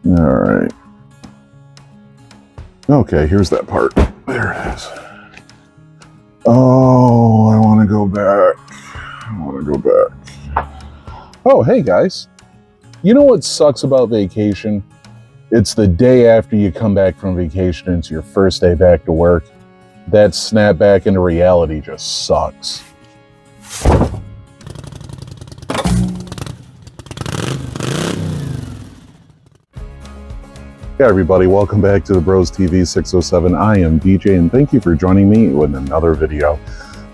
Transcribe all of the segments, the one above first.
All right. Okay, here's that part. There it is. Oh, I want to go back. Oh, hey guys. You know what sucks about vacation? It's the day after you come back from vacation and it's your first day back to work. That snap back into reality just sucks. Hey everybody, welcome back to the Bros TV 607. I am DJ and thank you for joining me with another video.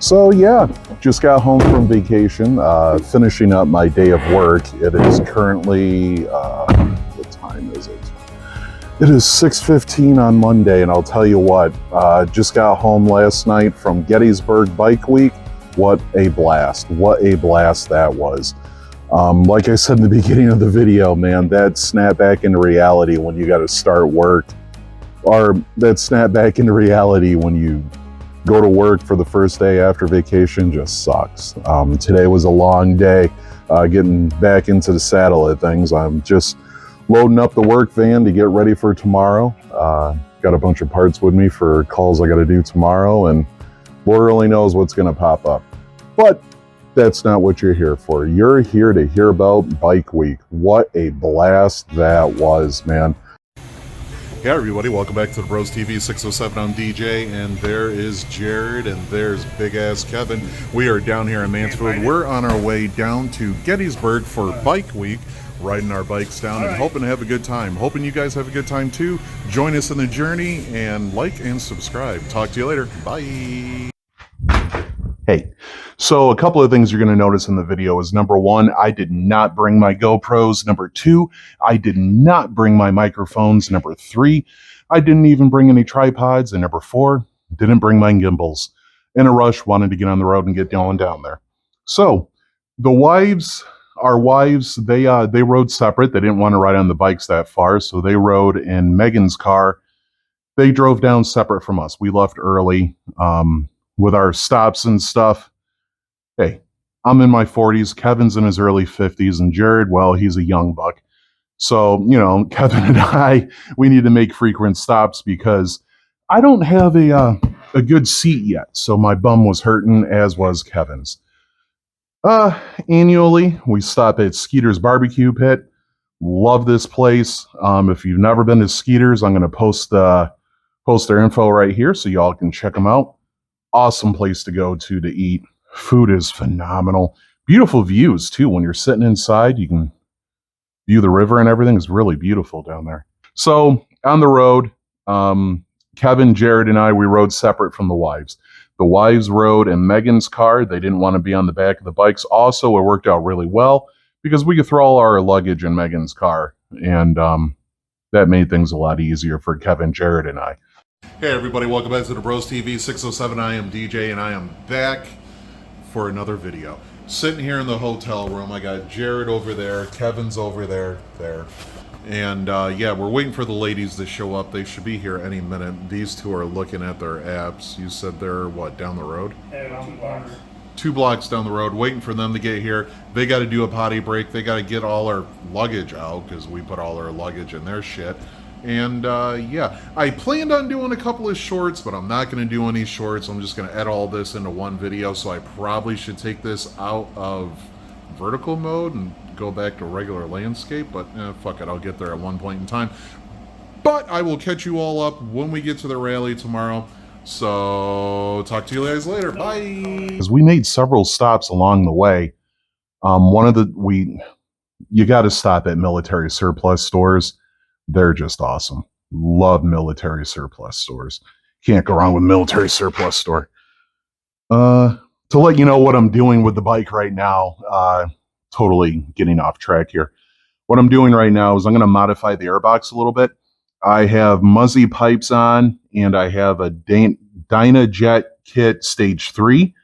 So yeah, just got home from vacation, finishing up my day of work. It is currently, what time is it? It is 6:15 on Monday, and I'll tell you what, just got home last night from Gettysburg Bike Week. What a blast that was. Like I said in the beginning of the video, man, that snap back into reality when you got to start work, or that snap back into reality when you go to work for the first day after vacation just sucks. Today was a long day, getting back into the saddle of things. I'm just loading up the work van to get ready for tomorrow. Got a bunch of parts with me for calls I got to do tomorrow, and Lord only knows what's going to pop up. But that's not what you're here for. You're here to hear about Bike Week. What a blast that was, man. Hey everybody, welcome back to the Bros TV 607. I'm DJ, and there is Jared, and there's big ass Kevin. We are down here in Mansfield. We're on our way down to Gettysburg for Bike Week, riding our bikes down and hoping to have a good time. Hoping you guys have a good time too. Join us in the journey and like and subscribe. Talk to you later. Bye. Hey, so a couple of things you're going to notice in the video is, number one, I did not bring my GoPros. Number two, I did not bring my microphones. Number three, I didn't even bring any tripods. And number four, didn't bring my gimbals. In a rush, wanted to get on the road and get going down there. So our wives, they rode separate. They didn't want to ride on the bikes that far, so they rode in Megan's car. They drove down separate from us. We left early. With our stops and stuff. Hey, I'm in my 40s, Kevin's in his early 50s, and Jared, well, he's a young buck. So, you know, Kevin and I, we need to make frequent stops because I don't have a good seat yet. So my bum was hurting, as was Kevin's. Annually, we stop at Skeeter's Barbecue Pit. Love this place. If you've never been to Skeeter's, I'm going to post their info right here so y'all can check them out. Awesome place to go to eat. Food is phenomenal. Beautiful views too. When you're sitting inside, you can view the river and everything. Is really beautiful down there. So on the road, Kevin, Jared, and I, we rode separate from the wives. The wives rode in Megan's car. They didn't want to be on the back of the bikes. Also, it worked out really well because we could throw all our luggage in Megan's car, and that made things a lot easier for Kevin, Jared, and I. Hey everybody, welcome back to the Bros TV 607. I am DJ, and I am back for another video. Sitting here in the hotel room, I got Jared over there, Kevin's over there, and yeah, we're waiting for the ladies to show up. They should be here any minute. These two are looking at their apps. You said they're what, down the road? Yeah, 2 blocks down the road, waiting for them to get here. They got to do a potty break. They got to get all our luggage out because we put all our luggage in their shit. And yeah, I planned on doing a couple of shorts, but I'm not going to do any shorts. I'm just going to add all this into one video, so I probably should take this out of vertical mode and go back to regular landscape, but fuck it, I'll get there at one point in time. But I will catch you all up when we get to the rally tomorrow. So talk to you guys later. Bye. Because we made several stops along the way. You got to stop at military surplus stores. They're just awesome. Love military surplus stores. Can't go wrong with military surplus store. To let you know what I'm doing with the bike right now, totally getting off track here. What I'm doing right now is I'm going to modify the airbox a little bit. I have Muzzy pipes on, and I have a Dynajet kit stage 3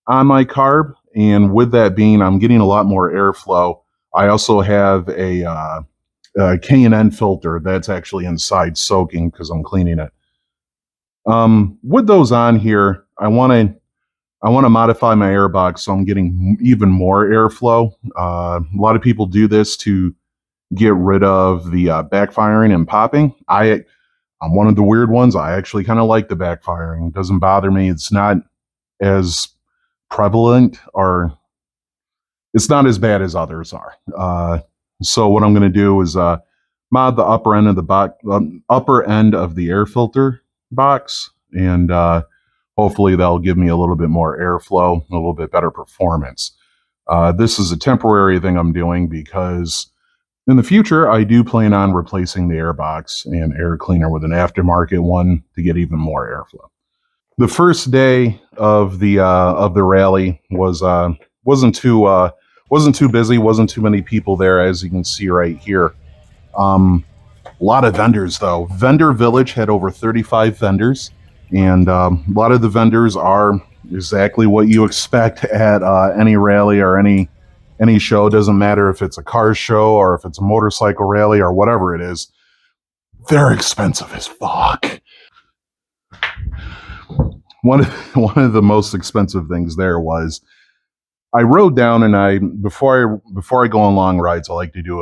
on my carb. And with that being, I'm getting a lot more airflow. I also have a K&N filter that's actually inside soaking because I'm cleaning it. With those on here, I want to modify my airbox so I'm getting even more airflow. A lot of people do this to get rid of the backfiring and popping. I'm one of the weird ones. I actually kind of like the backfiring. It doesn't bother me. It's not as prevalent, or it's not as bad as others are. So what I'm going to do is mod the upper end of the air filter box, and hopefully that'll give me a little bit more airflow, a little bit better performance. This is a temporary thing I'm doing because in the future I do plan on replacing the air box and air cleaner with an aftermarket one to get even more airflow. The first day of the rally wasn't too busy, wasn't too many people there, as you can see right here. A lot of vendors though. Vendor Village had over 35 vendors, and a lot of the vendors are exactly what you expect at any rally or any show. Doesn't matter if it's a car show or if it's a motorcycle rally or whatever it is. They're expensive as fuck. One of the most expensive things there was I rode down, and before I go on long rides, I like to do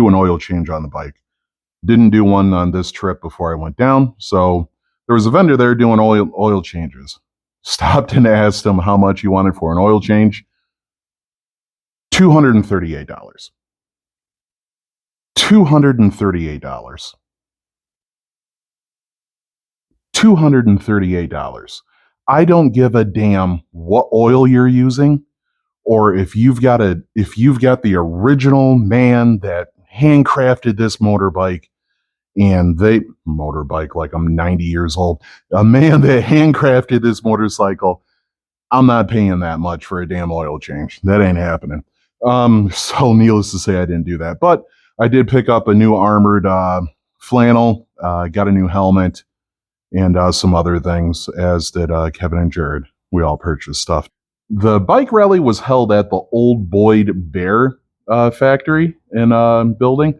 an oil change on the bike. Didn't do one on this trip before I went down, so there was a vendor there doing oil changes. Stopped and asked him how much he wanted for an oil change. $238. $238. $238. I don't give a damn what oil you're using, or if you've got the original man that handcrafted this motorbike, and motorbike like I'm 90 years old, a man that handcrafted this motorcycle, I'm not paying that much for a damn oil change. That ain't happening. So needless to say, I didn't do that, but I did pick up a new armored flannel, got a new helmet, and some other things, as did Kevin and Jared. We all purchased stuff. The bike rally was held at the Old Boyd Bear factory and building.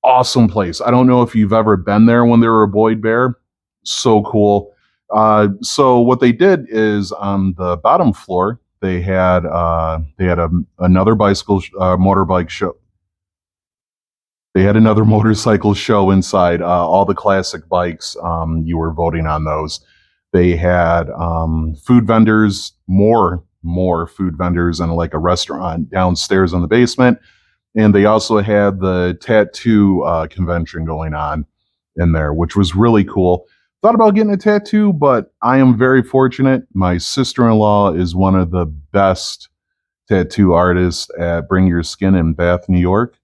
Awesome place. I don't know if you've ever been there when there were a Boyd Bear. So cool. So what they did is on the bottom floor, they had another motorbike show. They had another motorcycle show inside. All the classic bikes, you were voting on those. They had food vendors, more food vendors, and like a restaurant downstairs in the basement. And they also had the tattoo convention going on in there, which was really cool. Thought about getting a tattoo, but I am very fortunate. My sister-in-law is one of the best tattoo artists at Bring Your Skin in Bath, New York.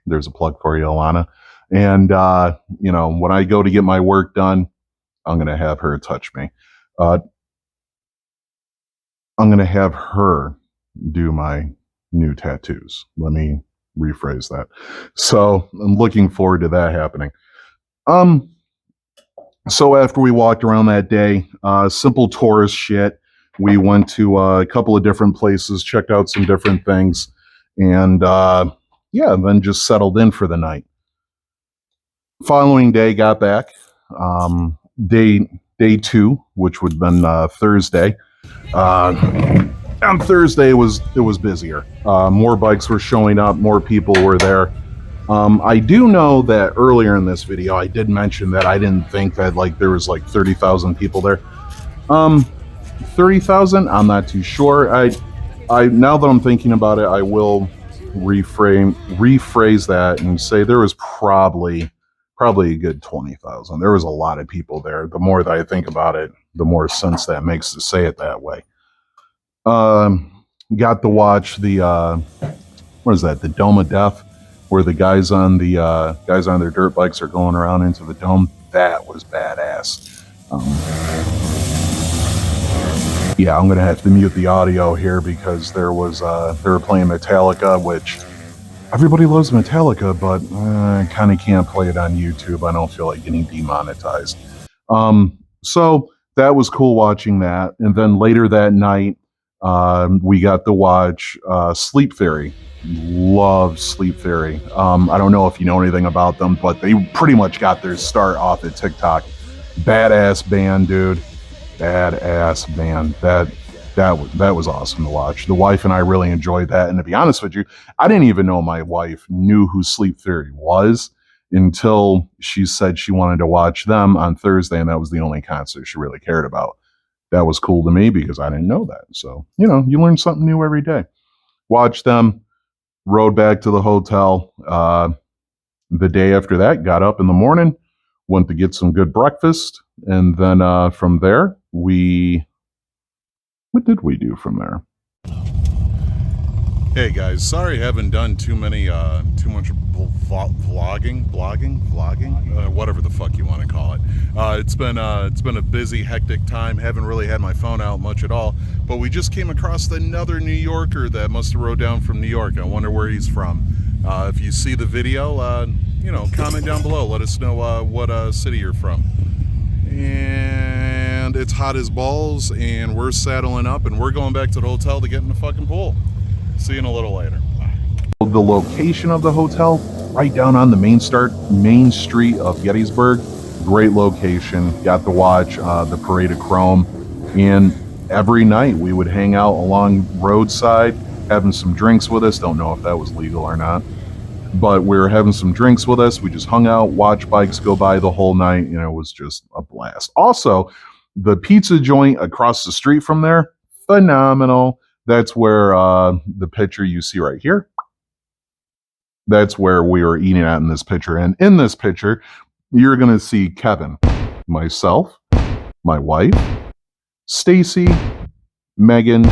There's a plug for you, Alana. And, when I go to get my work done, I'm going to have her touch me. I'm going to have her do my new tattoos. Let me rephrase that. So I'm looking forward to that happening. So after we walked around that day, simple tourist shit, we went to a couple of different places, checked out some different things, and then just settled in for the night. Following day, got back. Day two, which would have been Thursday. On Thursday, it was busier. More bikes were showing up, more people were there. I do know that earlier in this video, I did mention that I didn't think that there was 30,000 people there. 30,000? I'm not too sure. I now that I'm thinking about it, I will rephrase that and say there was probably a good 20,000. There was a lot of people there. The more that I think about it, the more sense that makes to say it that way. Got to watch the what is that? The Dome of Death, where the guys on their dirt bikes are going around into the dome. That was badass. Yeah, I'm gonna have to mute the audio here because they were playing Metallica, which everybody loves Metallica, but I kind of can't play it on YouTube. I don't feel like getting demonetized. So that was cool watching that, and then later that night, we got to watch Sleep Theory. Love Sleep Theory. I don't know if you know anything about them, but they pretty much got their start off at TikTok. Badass band, dude. Badass band. that was awesome to watch. The wife and I really enjoyed that. And to be honest with you, I didn't even know my wife knew who Sleep Theory was until she said she wanted to watch them on Thursday, and that was the only concert she really cared about. That was cool to me because I didn't know that. So, you learn something new every day. Watched them, rode back to the hotel. The day after that, got up in the morning, went to get some good breakfast, and then from there, what did we do from there? Hey guys, sorry I haven't done too much vlogging, whatever the fuck you want to call it. It's been a busy, hectic time. Haven't really had my phone out much at all. But we just came across another New Yorker that must have rode down from New York. I wonder where he's from. If you see the video, comment down below. Let us know what city you're from. And it's hot as balls, and we're saddling up, and we're going back to the hotel to get in the fucking pool. See you in a little later. Bye. The location of the hotel, right down on the main street of Gettysburg. Great location. Got to watch the Parade of Chrome, and every night we would hang out along roadside, having some drinks with us. Don't know if that was legal or not, but we were having some drinks with us. We just hung out, watched bikes go by the whole night, and it was just a blast. Also, the pizza joint across the street from there, phenomenal. That's where the picture you see right here, that's where we were eating at in this picture. And in this picture, you're going to see Kevin, myself, my wife, Stacy, Megan,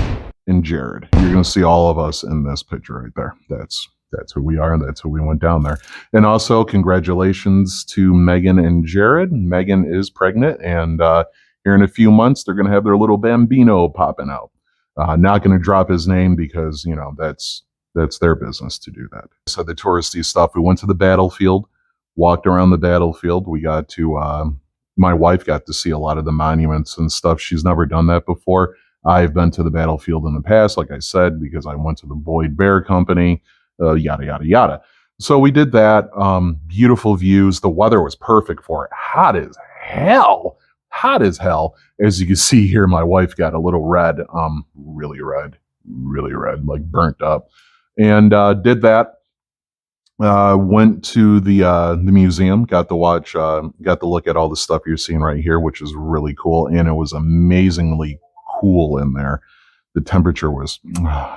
and Jared. You're going to see all of us in this picture right there. That's who we are, and that's who we went down there. And also, congratulations to Megan and Jared. Megan is pregnant, and here in a few months, they're going to have their little bambino popping out. Not going to drop his name because, that's their business to do that. So the touristy stuff, we went to the battlefield, walked around the battlefield. We got to, my wife got to see a lot of the monuments and stuff. She's never done that before. I've been to the battlefield in the past, like I said, because I went to the Boyd Bear Company, yada, yada, yada. So we did that. Beautiful views. The weather was perfect for it. Hot as hell. As you can see here, my wife got a little red, really red, like burnt up, and did that. Went to the museum, got to look at all the stuff you're seeing right here, which is really cool, and it was amazingly cool in there. The temperature was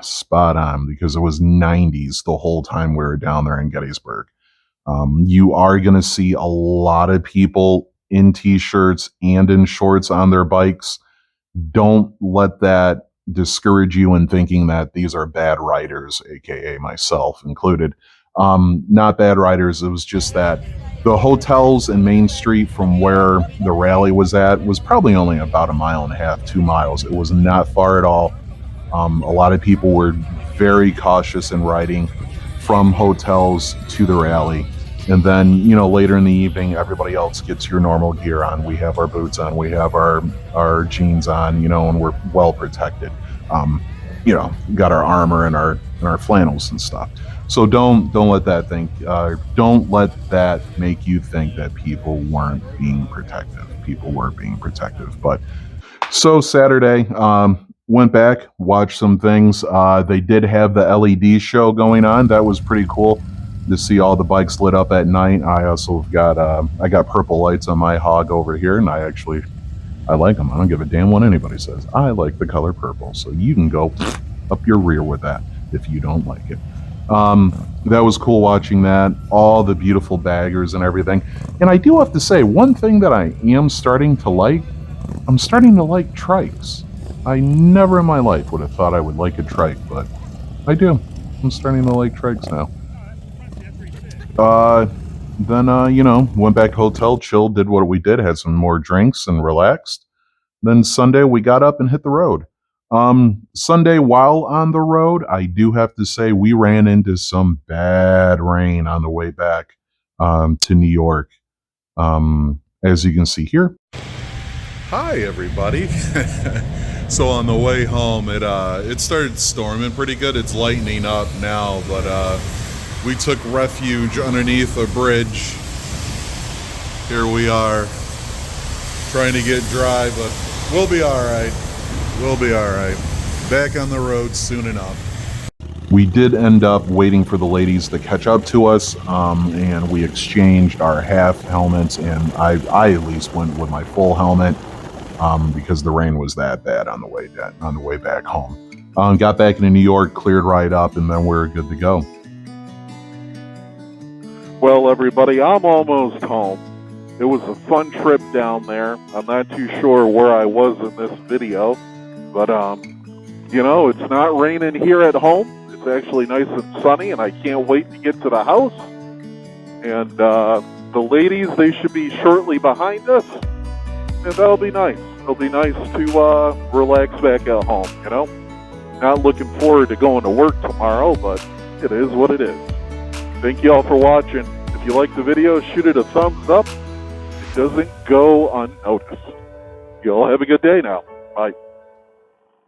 spot on because it was 90s the whole time we were down there in Gettysburg. You are going to see a lot of people in t-shirts and in shorts on their bikes. Don't let that discourage you in thinking that these are bad riders, aka myself included. Not bad riders. It was just that the hotels and Main Street from where the rally was at was probably only about 1.5 miles, 2 miles. It was not far at all. A lot of people were very cautious in riding from hotels to the rally. And then, later in the evening, everybody else gets your normal gear on. We have our boots on, we have our jeans on, and we're well protected. Got our armor and our flannels and stuff. So don't let that don't let that make you think that people weren't being protective. People were being protective. But so Saturday, went back, watched some things. They did have the LED show going on. That was pretty cool to see all the bikes lit up at night. I also got I got purple lights on my Hog over here, and I like them. I don't give a damn what anybody says. I like the color purple, so you can go up your rear with that if you don't like it. That was cool watching that, all the beautiful baggers and everything. And I do have to say, one thing that I am starting to like, I'm starting to like trikes. I never in my life would have thought I would like a trike, but I do. I'm starting to like trikes now. Then, went back hotel, chilled, did what we did, had some more drinks and relaxed. Then Sunday, we got up and hit the road. Sunday, while on the road, I do have to say we ran into some bad rain on the way back to New York. As you can see here. Hi, everybody. So on the way home, it started storming pretty good. It's lightening up now, but we took refuge underneath a bridge. Here we are, trying to get dry, but we'll be all right. We'll be all right. back on the road soon enough. We did end up waiting for the ladies to catch up to us, and we exchanged our half helmets, and I at least went with my full helmet because the rain was that bad on the way back home. Got back into New York, cleared right up, and then we're good to go. Well, everybody, I'm almost home. It was a fun trip down there. I'm not too sure where I was in this video, but you know, it's not raining here at home. It's actually nice and sunny, and I can't wait to get to the house. And the ladies, they should be shortly behind us, and that'll be nice. It'll be nice to relax back at home, you know? Not looking forward to going to work tomorrow, but it is what it is. Thank you all for watching. If you like the video, shoot it a thumbs up. It doesn't go unnoticed. You all have a good day now. Bye.